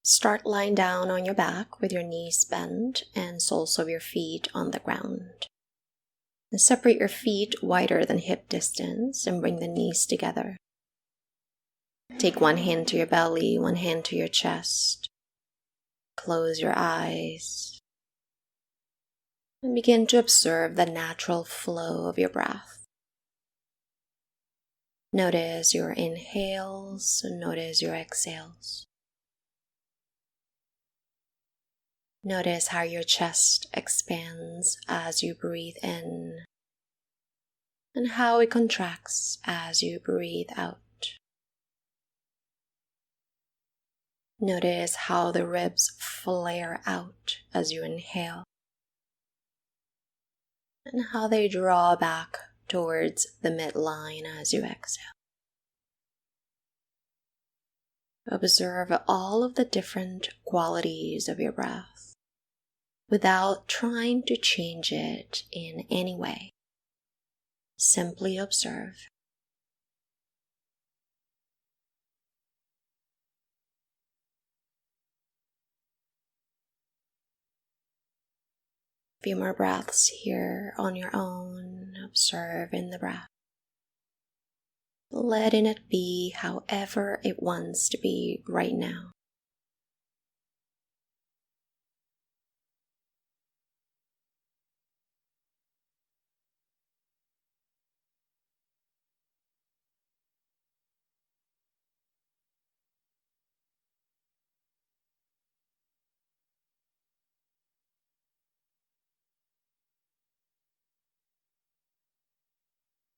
Start lying down on your back with your knees bent and soles of your feet on the ground. And separate your feet wider than hip distance and bring the knees together. Take one hand to your belly, one hand to your chest. Close your eyes. And begin to observe the natural flow of your breath. Notice your inhales and notice your exhales. Notice how your chest expands as you breathe in and how it contracts as you breathe out. Notice how the ribs flare out as you inhale and how they draw back towards the midline as you exhale. Observe all of the different qualities of your breath without trying to change it in any way. Simply observe. A few more breaths here on your own. Observe in the breath. Letting it be however it wants to be right now.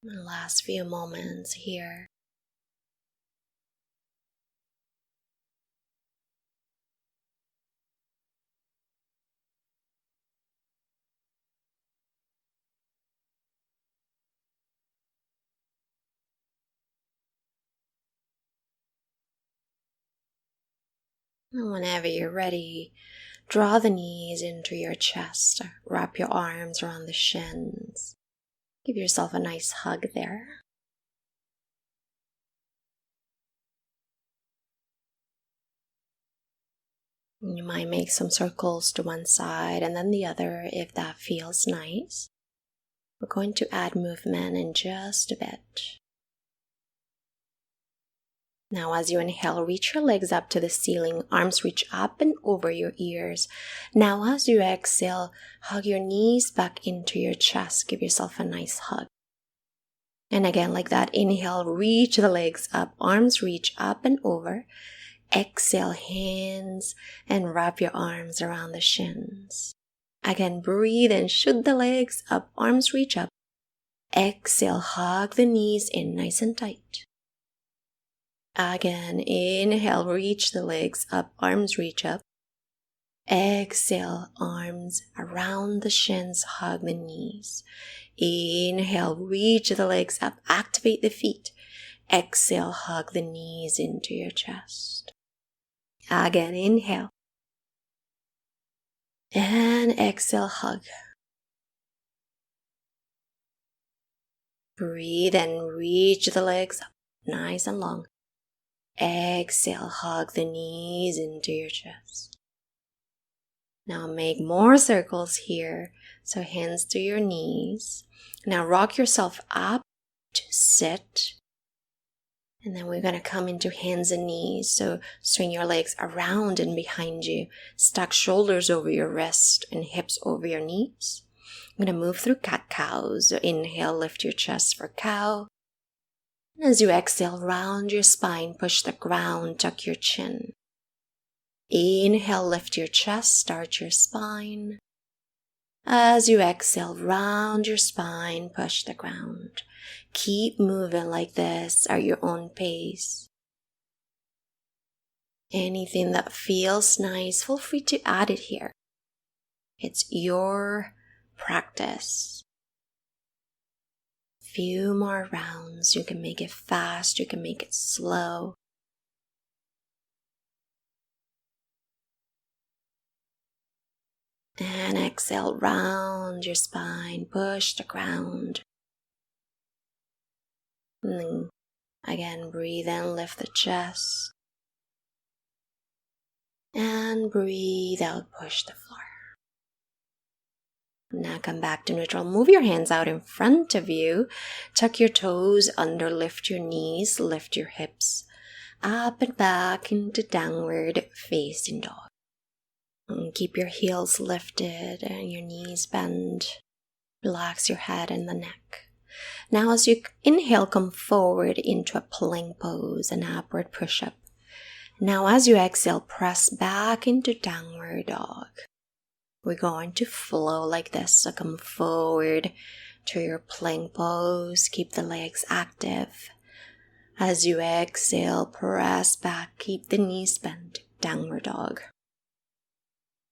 The last few moments here. And whenever you're ready, draw the knees into your chest. Wrap your arms around the shins. Give yourself a nice hug there. You might make some circles to one side and then the other if that feels nice. We're going to add movement in just a bit. Now as you inhale, reach your legs up to the ceiling, arms reach up and over your ears. Now as you exhale, hug your knees back into your chest. Give yourself a nice hug. And again, like that, inhale, reach the legs up, arms reach up and over. Exhale, hands, and wrap your arms around the shins. Again, breathe and shoot the legs up, arms reach up. Exhale, hug the knees in nice and tight. Again, inhale, reach the legs up, arms reach up. Exhale, arms around the shins, hug the knees. Inhale, reach the legs up, activate the feet. Exhale, hug the knees into your chest. Again, inhale. And exhale, hug. Breathe and reach the legs up, nice and long. Exhale, hug the knees into your chest. Now make more circles here. So hands to your knees. Now rock yourself up to sit. And then we're going to come into hands and knees. So swing your legs around and behind you. Stack shoulders over your wrist and hips over your knees. I'm going to move through cat-cow. So inhale, lift your chest for cow. And as you exhale, round your spine, push the ground, tuck your chin. Inhale, lift your chest, start your spine. As you exhale, round your spine, push the ground. Keep moving like this at your own pace. Anything that feels nice, feel free to add it here. It's your practice. Few more rounds. You can make it fast, you can make it slow. And exhale, round your spine, push the ground. And then again, breathe in, lift the chest. And breathe out, push the floor. Now come back to neutral. Move your hands out in front of you. Tuck your toes under, lift your knees, lift your hips. Up and back into downward facing dog. And keep your heels lifted and your knees bent. Relax your head and the neck. Now as you inhale, come forward into a plank pose, an upward push-up. Now as you exhale, press back into downward dog. We're going to flow like this, so come forward to your plank pose. Keep the legs active. As you exhale, press back, keep the knees bent, downward dog.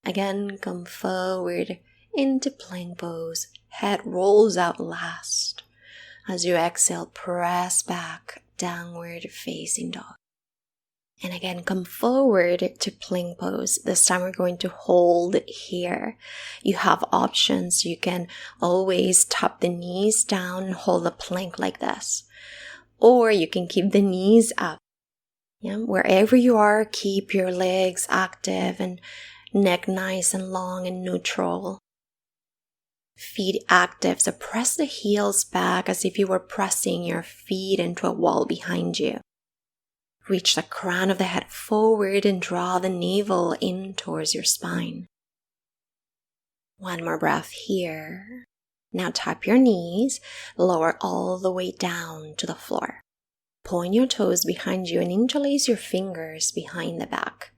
Again, come forward into plank pose. Head rolls out last. As you exhale, press back, downward facing dog. And again, come forward to plank pose. This time we're going to hold here. You have options. You can always tap the knees down and hold the plank like this. Or you can keep the knees up. Yeah, wherever you are, keep your legs active and neck nice and long and neutral. Feet active, so press the heels back as if you were pressing your feet into a wall behind you. Reach the crown of the head forward and draw the navel in towards your spine. One more breath here. Now tap your knees, lower all the way down to the floor. Point your toes behind you and interlace your fingers behind the back.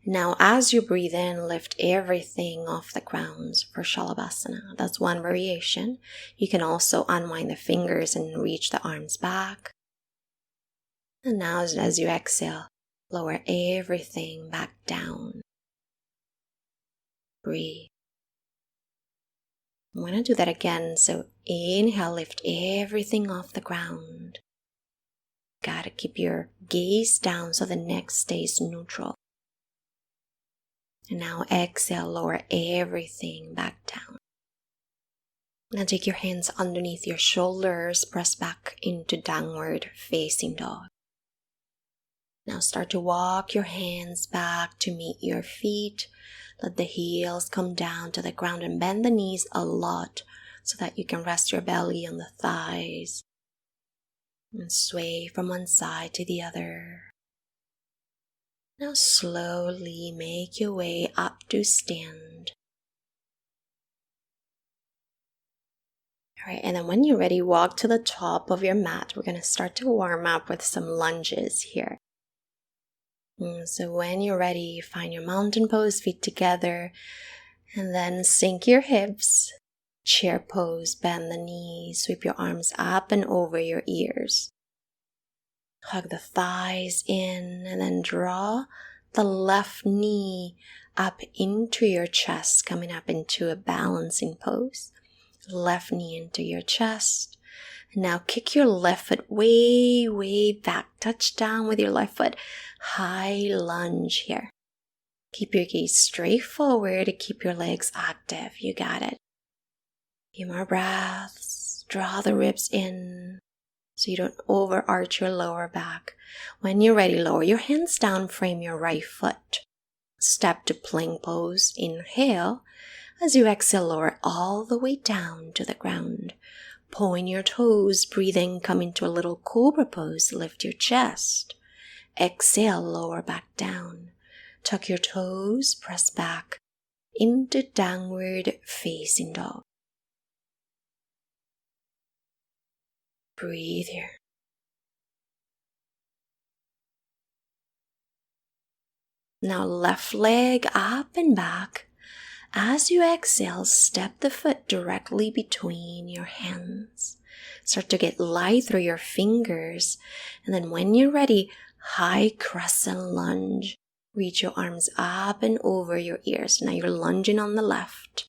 Now as you breathe in, lift everything off the ground for Shalabhasana. That's one variation. You can also unwind the fingers and reach the arms back. And now as you exhale, lower everything back down. Breathe. I'm going to do that again. So inhale, lift everything off the ground. Gotta keep your gaze down so the neck stays neutral. And now exhale, lower everything back down. Now take your hands underneath your shoulders, press back into downward facing dog. Now start to walk your hands back to meet your feet. Let the heels come down to the ground and bend the knees a lot so that you can rest your belly on the thighs. And sway from one side to the other. Now slowly make your way up to stand. Alright, and then when you're ready, walk to the top of your mat. We're going to start to warm up with some lunges here. So when you're ready, find your mountain pose, feet together, and then sink your hips. Chair pose, bend the knees, sweep your arms up and over your ears. Hug the thighs in and then draw the left knee up into your chest, coming up into a balancing pose. Left knee into your chest. Now kick your left foot way, way back. Touch down with your left foot. High lunge here. Keep your gaze straight forward. Keep your legs active. You got it. Few more breaths. Draw the ribs in so you don't overarch your lower back. When you're ready, lower your hands down. Frame your right foot. Step to plank pose. Inhale. As you exhale, lower all the way down to the ground. Point your toes, breathe in, come into a little cobra pose, lift your chest. Exhale, lower back down. Tuck your toes, press back into downward facing dog. Breathe here. Now left leg up and back. As you exhale, step the foot directly between your hands. Start to get light through your fingers. And then when you're ready, high crescent lunge. Reach your arms up and over your ears. Now you're lunging on the left.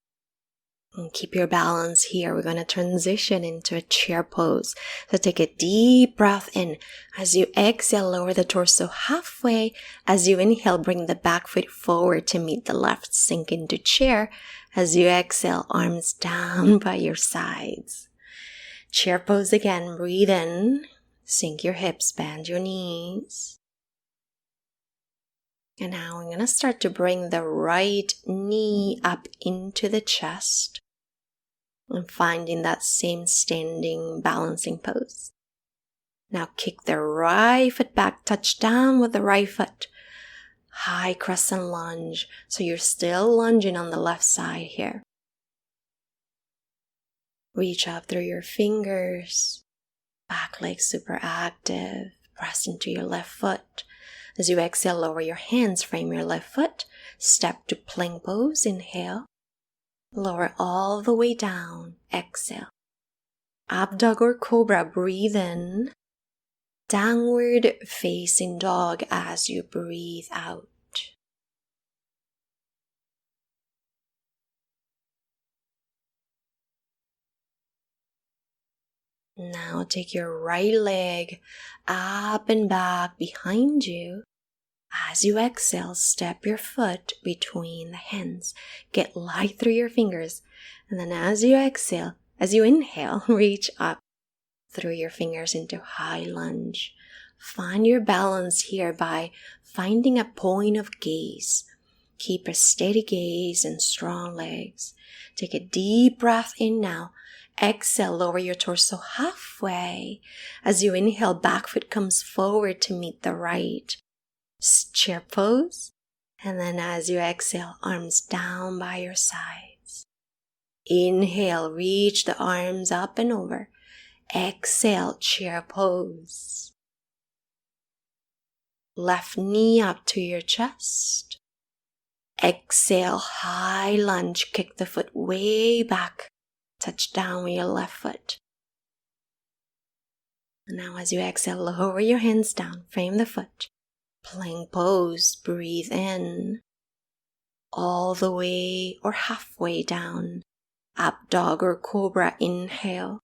And keep your balance here. We're going to transition into a chair pose. So take a deep breath in. As you exhale, lower the torso halfway. As you inhale, bring the back foot forward to meet the left. Sink into chair. As you exhale, arms down by your sides. Chair pose again. Breathe in. Sink your hips, bend your knees. And now I'm going to start to bring the right knee up into the chest and finding that same standing balancing pose. Now kick the right foot back, touch down with the right foot. High crescent lunge, so you're still lunging on the left side here. Reach up through your fingers, back leg super active, press into your left foot. As you exhale, lower your hands, frame your left foot, step to plank pose, inhale. Lower all the way down, exhale. Up dog or cobra, breathe in. Downward facing dog as you breathe out. Now take your right leg up and back behind you. As you exhale, step your foot between the hands. Get light through your fingers. And then as you inhale, reach up through your fingers into high lunge. Find your balance here by finding a point of gaze. Keep a steady gaze and strong legs. Take a deep breath in now. Exhale, lower your torso halfway. As you inhale, back foot comes forward to meet the right. Chair pose. And then as you exhale, arms down by your sides. Inhale, reach the arms up and over. Exhale, chair pose. Left knee up to your chest. Exhale, high lunge, kick the foot way back. Touch down with your left foot. And now as you exhale, lower your hands down, frame the foot. Plank pose, breathe in. All the way or halfway down. Up dog or cobra, inhale.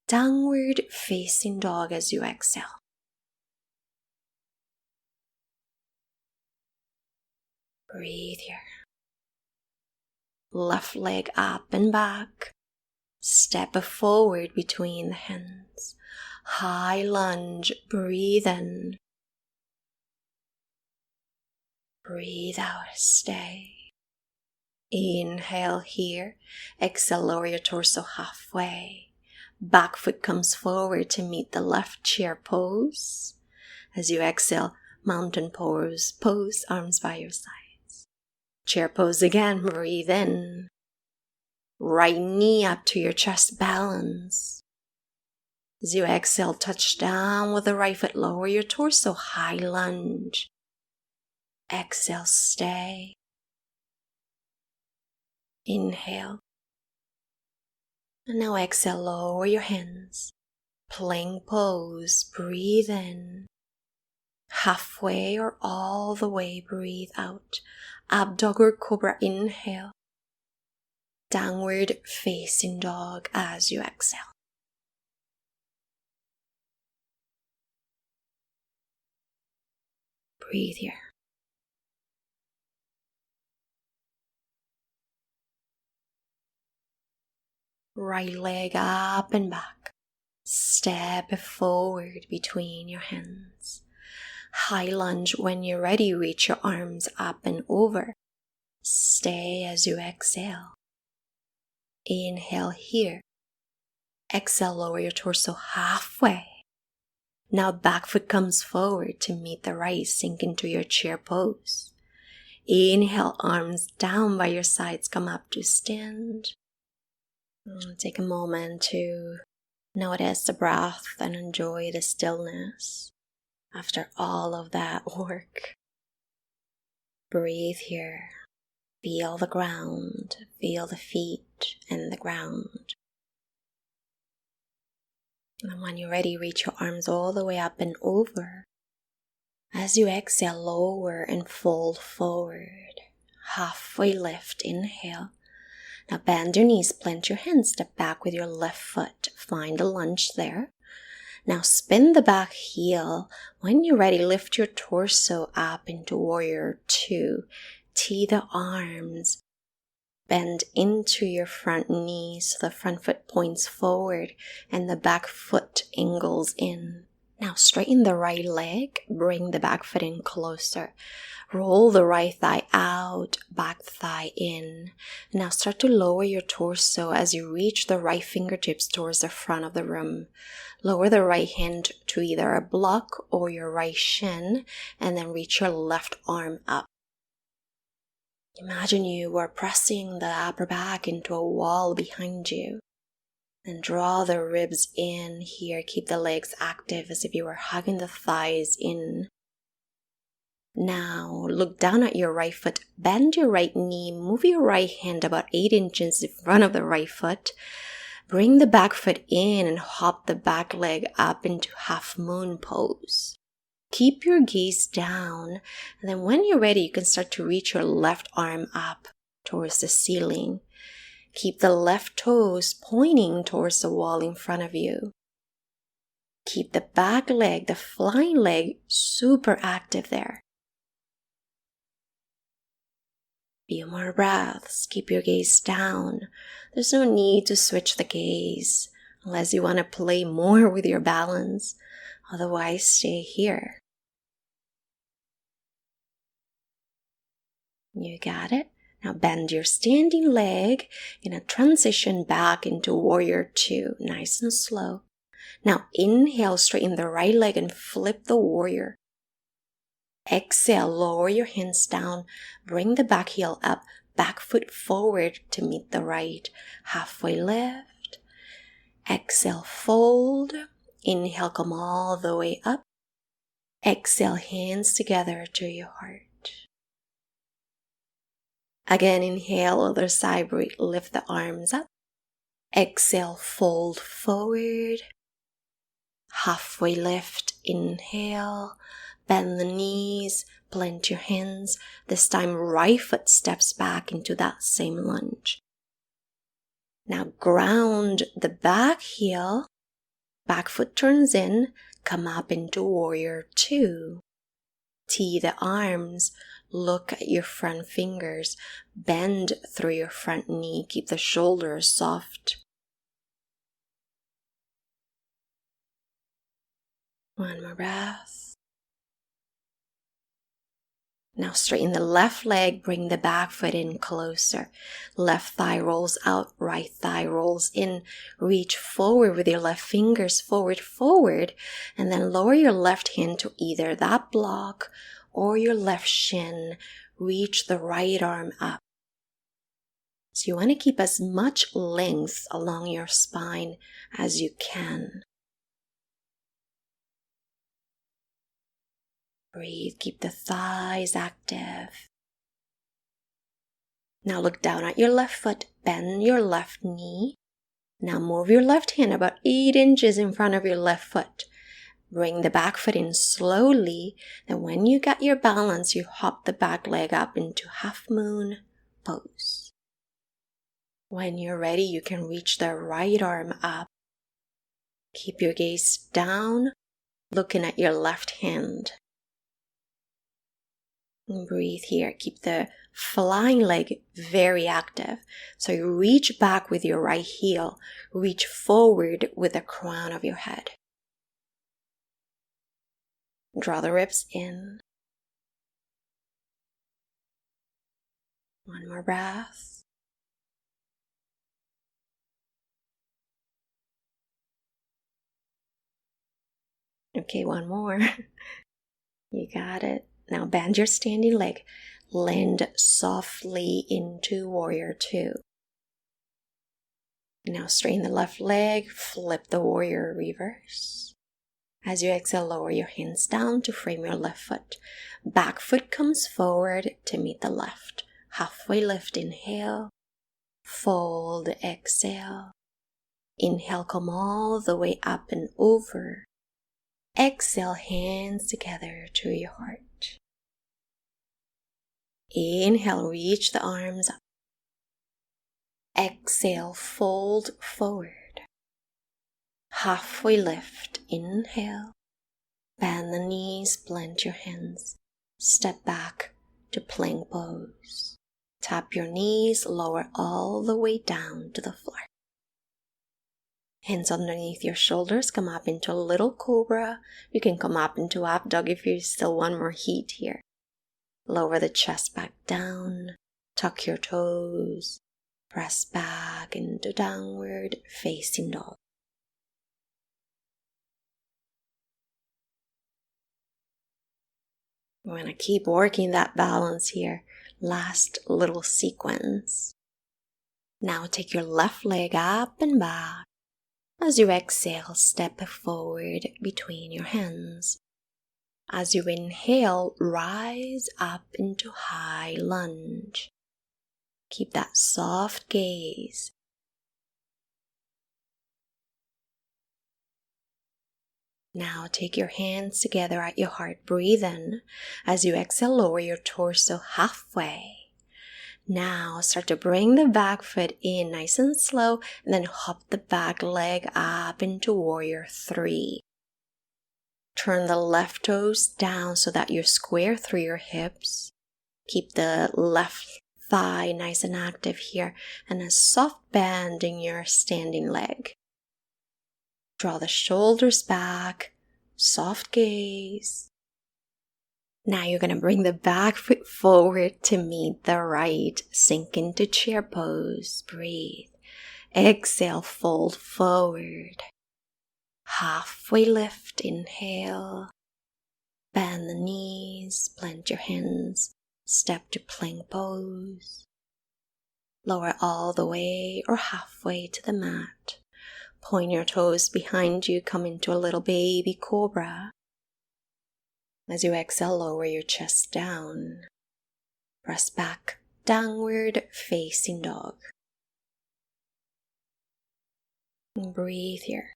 Downward facing dog as you exhale. Breathe here. Left leg up and back. Step forward between the hands. High lunge, breathe in. Breathe out, stay. Inhale here. Exhale, lower your torso halfway. Back foot comes forward to meet the left chair pose. As you exhale, mountain pose, arms by your sides. Chair pose again, breathe in. Right knee up to your chest, balance. As you exhale, touch down with the right foot, lower your torso, high lunge. Exhale, stay. Inhale. And now exhale, lower your hands. Plank pose, breathe in. Halfway or all the way, breathe out. Up dog or cobra, inhale. Downward facing dog as you exhale. Breathe here. Right leg up and back. Step forward between your hands. High lunge. When you're ready, reach your arms up and over. Stay as you exhale. Inhale here. Exhale, lower your torso halfway. Now back foot comes forward to meet the right, sink into your chair pose. Inhale, arms down by your sides, come up to stand. Take a moment to notice the breath and enjoy the stillness after all of that work. Breathe here. Feel the ground, feel the feet and the ground. And when you're ready, reach your arms all the way up and over. As you exhale, lower and fold forward. Halfway lift, inhale. Now bend your knees, plant your hands, step back with your left foot. Find a lunge there. Now spin the back heel. When you're ready, lift your torso up into warrior two. Tee the arms. Bend into your front knee so the front foot points forward and the back foot angles in. Now straighten the right leg, bring the back foot in closer. Roll the right thigh out, back thigh in. Now start to lower your torso as you reach the right fingertips towards the front of the room. Lower the right hand to either a block or your right shin, and then reach your left arm up. Imagine you were pressing the upper back into a wall behind you. And draw the ribs in here. Keep the legs active as if you were hugging the thighs in. Now look down at your right foot. Bend your right knee. Move your right hand about 8 inches in front of the right foot. Bring the back foot in and hop the back leg up into half moon pose. Keep your gaze down. And then when you're ready, you can start to reach your left arm up towards the ceiling. Keep the left toes pointing towards the wall in front of you. Keep the back leg, the flying leg, super active there. Few more breaths. Keep your gaze down. There's no need to switch the gaze unless you want to play more with your balance. Otherwise, stay here. You got it? Now bend your standing leg in a transition back into Warrior 2, nice and slow. Now inhale, straighten the right leg and flip the warrior. Exhale, lower your hands down, bring the back heel up, back foot forward to meet the right. Halfway lift. Exhale, fold. Inhale, come all the way up. Exhale, hands together to your heart. Again, inhale, other side, lift the arms up. Exhale, fold forward. Halfway lift, inhale. Bend the knees, plant your hands. This time, right foot steps back into that same lunge. Now ground the back heel. Back foot turns in, come up into Warrior 2. Tee the arms. Look at your front fingers. Bend through your front knee. Keep the shoulders soft. One more breath. Now straighten the left leg. Bring the back foot in closer. Left thigh rolls out. Right thigh rolls in. Reach forward with your left fingers. Forward. And then lower your left hand to either that block or your left shin. Reach the right arm up. So you want to keep as much length along your spine as you can. Breathe, keep the thighs active. Now look down at your left foot, bend your left knee. Now move your left hand about 8 inches in front of your left foot. Bring the back foot in slowly. Then when you got your balance, you hop the back leg up into half moon pose. When you're ready, you can reach the right arm up. Keep your gaze down, looking at your left hand. And breathe here. Keep the flying leg very active. So you reach back with your right heel. Reach forward with the crown of your head. Draw the ribs in. One more breath. Okay, one more. You got it. Now bend your standing leg. Land softly into Warrior 2. Now straighten the left leg. Flip the warrior reverse. As you exhale, lower your hands down to frame your left foot. Back foot comes forward to meet the left. Halfway lift, inhale. Fold, exhale. Inhale, come all the way up and over. Exhale, hands together to your heart. Inhale, reach the arms up. Exhale, fold forward. Halfway lift, inhale. Bend the knees, plant your hands. Step back to plank pose. Tap your knees, lower all the way down to the floor. Hands underneath your shoulders, come up into a little cobra. You can come up into up dog if you still want more heat here. Lower the chest back down, tuck your toes, press back into downward facing dog. We're going to keep working that balance here. Last little sequence. Now take your left leg up and back. As you exhale, step forward between your hands. As you inhale, rise up into high lunge. Keep that soft gaze. Now take your hands together at your heart. Breathe in. As you exhale, lower your torso halfway. Now start to bring the back foot in nice and slow, and then hop the back leg up into warrior 3. Turn the left toes down so that you're square through your hips. Keep the left thigh nice and active here, and a soft bend in your standing leg. Draw the shoulders back, soft gaze. Now you're going to bring the back foot forward to meet the right. Sink into chair pose. Breathe. Exhale, fold forward. Halfway lift, inhale. Bend the knees, plant your hands. Step to plank pose. Lower all the way or halfway to the mat. Point your toes behind you, come into a little baby cobra. As you exhale, lower your chest down. Press back, downward facing dog. And breathe here.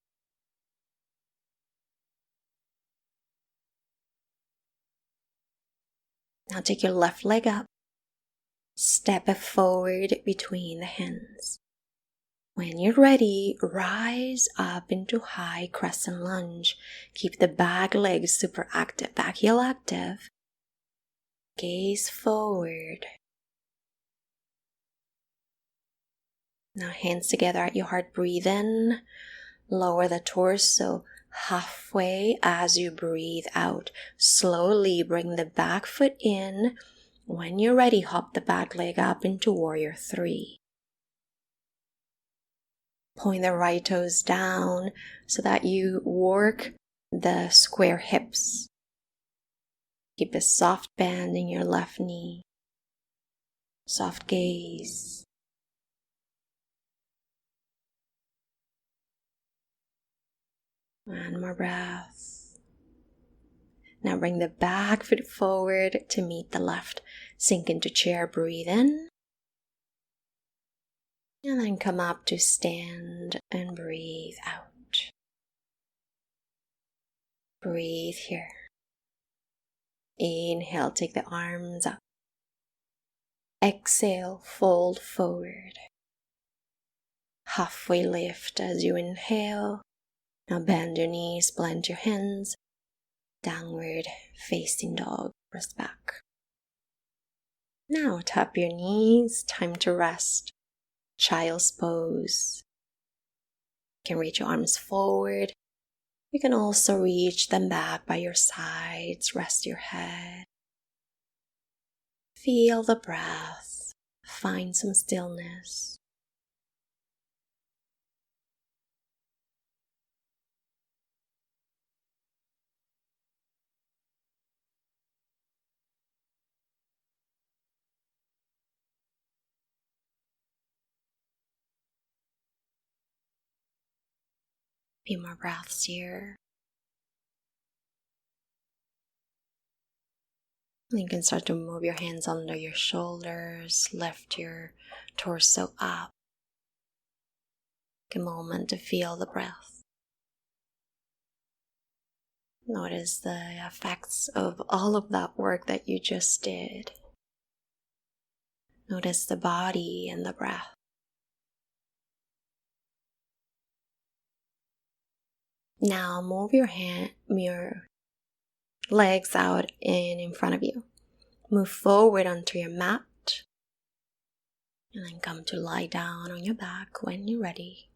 Now take your left leg up. Step forward between the hands. When you're ready, rise up into high crescent lunge. Keep the back leg super active, back heel active. Gaze forward. Now hands together at your heart, breathe in. Lower the torso halfway as you breathe out. Slowly bring the back foot in. When you're ready, hop the back leg up into warrior 3. Point the right toes down so that you work the square hips. Keep a soft bend in your left knee. Soft gaze. One more breath. Now bring the back foot forward to meet the left. Sink into chair, breathe in. And then come up to stand and breathe out. Breathe here. Inhale, take the arms up. Exhale, fold forward. Halfway lift as you inhale. Now bend your knees, blend your hands. Downward facing dog, press back. Now tap your knees, time to rest. Child's pose. You can reach your arms forward. You can also reach them back by your sides. Rest your head. Feel the breath. Find some stillness. Few more breaths here. You can start to move your hands under your shoulders, lift your torso up. Take a moment to feel the breath. Notice the effects of all of that work that you just did. Notice the body and the breath. Now move your legs out and in front of you. Move forward onto your mat. And then come to lie down on your back when you're ready.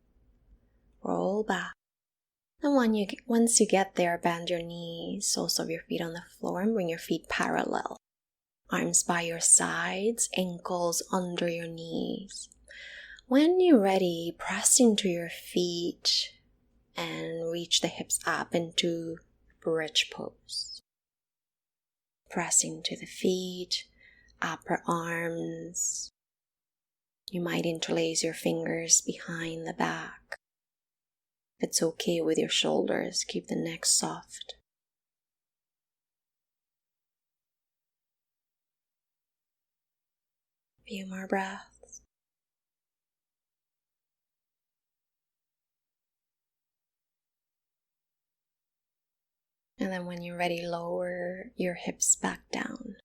Roll back. And once you get there, bend your knees, soles of your feet on the floor, and bring your feet parallel. Arms by your sides, ankles under your knees. When you're ready, press into your feet and reach the hips up into bridge pose. Press into the feet, upper arms. You might interlace your fingers behind the back. If it's okay with your shoulders, keep the neck soft. Few more breaths. And then when you're ready, lower your hips back down.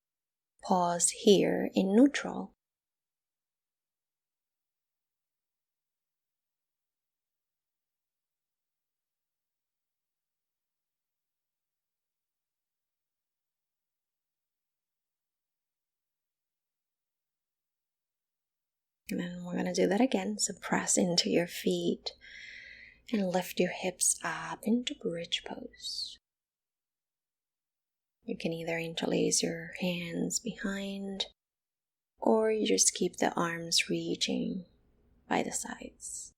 Pause here in neutral. And then we're going to do that again. So press into your feet and lift your hips up into bridge pose. You can either interlace your hands behind, or you just keep the arms reaching by the sides.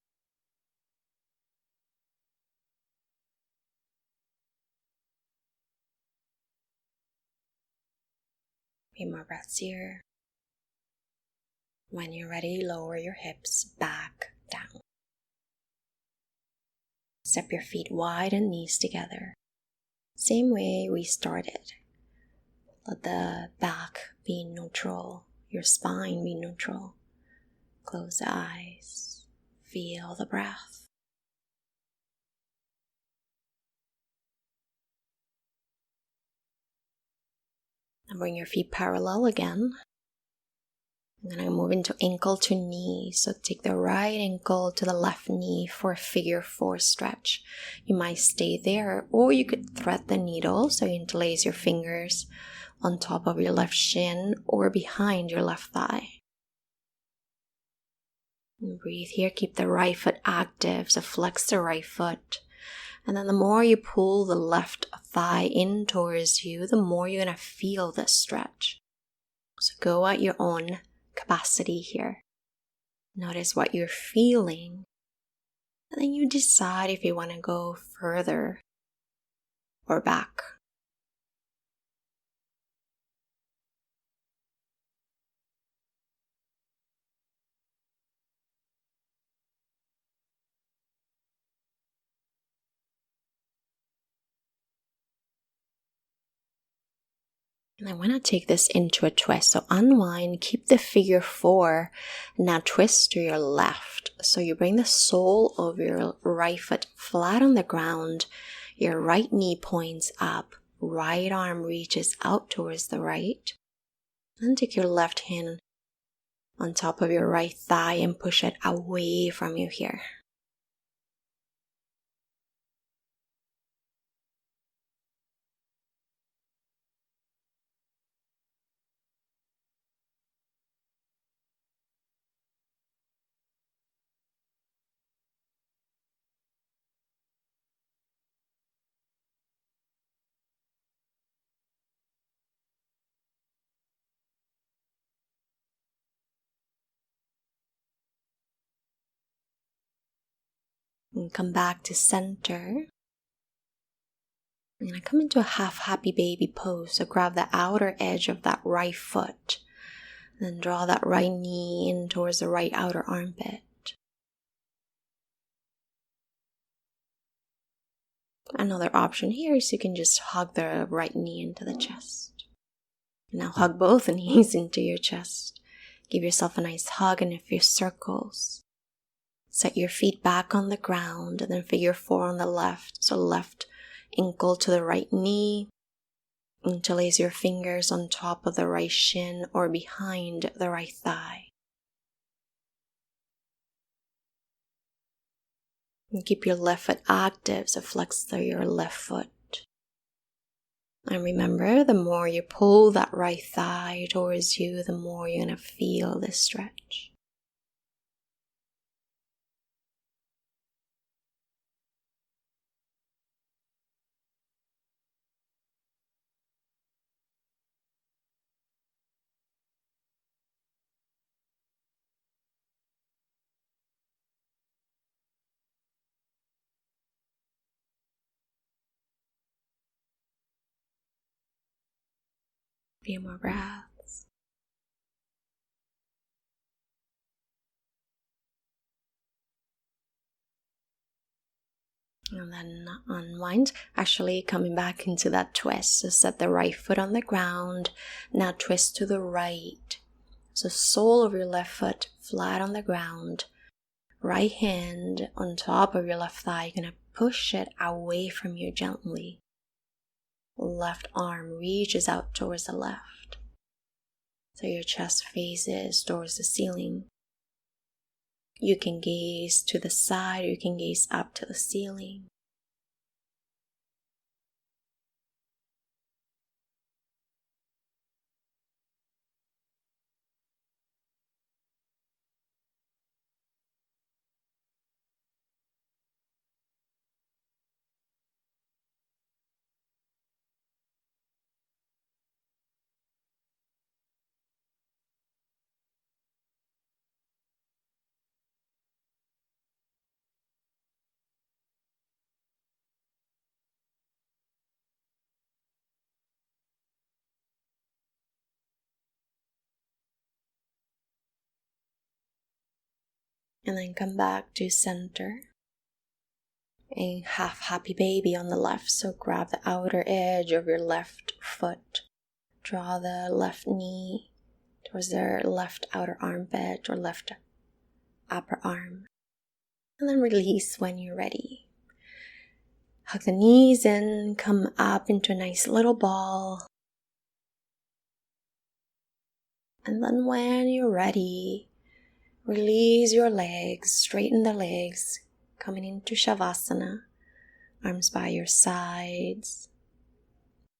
A few more breaths here. When you're ready, lower your hips back down. Step your feet wide and knees together. Same way we started. Let the back be neutral, your spine be neutral. Close the eyes. Feel the breath. And bring your feet parallel again. I'm going to move into ankle to knee. So take the right ankle to the left knee for a figure 4 stretch. You might stay there, or you could thread the needle. So you interlace your fingers on top of your left shin or behind your left thigh. And breathe here. Keep the right foot active. So flex the right foot. And then the more you pull the left thigh in towards you, the more you're going to feel this stretch. So go at your own capacity here. Notice what you're feeling. And then you decide if you want to go further or back. And I want to take this into a twist. So unwind, keep the figure 4. Now twist to your left. So you bring the sole of your right foot flat on the ground. Your right knee points up. Right arm reaches out towards the right. And take your left hand on top of your right thigh and push it away from you here. And come back to center. I'm going to come into a half happy baby pose. So grab the outer edge of that right foot. Then draw that right knee in towards the right outer armpit. Another option here is you can just hug the right knee into the chest. Now hug both knees into your chest. Give yourself a nice hug in a few circles. Set your feet back on the ground and then figure 4 on the left. So left ankle to the right knee. Interlace your fingers on top of the right shin or behind the right thigh. And keep your left foot active, so flex your left foot. And remember, the more you pull that right thigh towards you, the more you're going to feel this stretch. Few more breaths. And then unwind, actually coming back into that twist. So set the right foot on the ground. Now twist to the right. So sole of your left foot flat on the ground. Right hand on top of your left thigh. You're going to push it away from you gently. Left arm reaches out towards the left. So your chest faces towards the ceiling. You can gaze to the side or you can gaze up to the ceiling. And then come back to center. A half happy baby on the left. So grab the outer edge of your left foot. Draw the left knee towards the left outer armpit or left upper arm. And then release when you're ready. Hug the knees in, come up into a nice little ball. And then when you're ready, release your legs, straighten the legs, coming into Shavasana. Arms by your sides,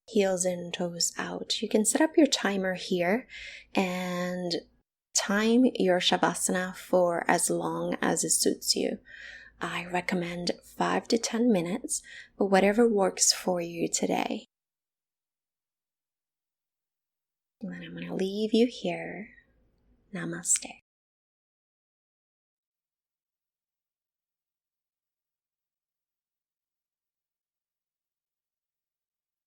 heels in, toes out. You can set up your timer here and time your Shavasana for as long as it suits you. I recommend 5 to 10 minutes, but whatever works for you today. And then I'm going to leave you here. Namaste.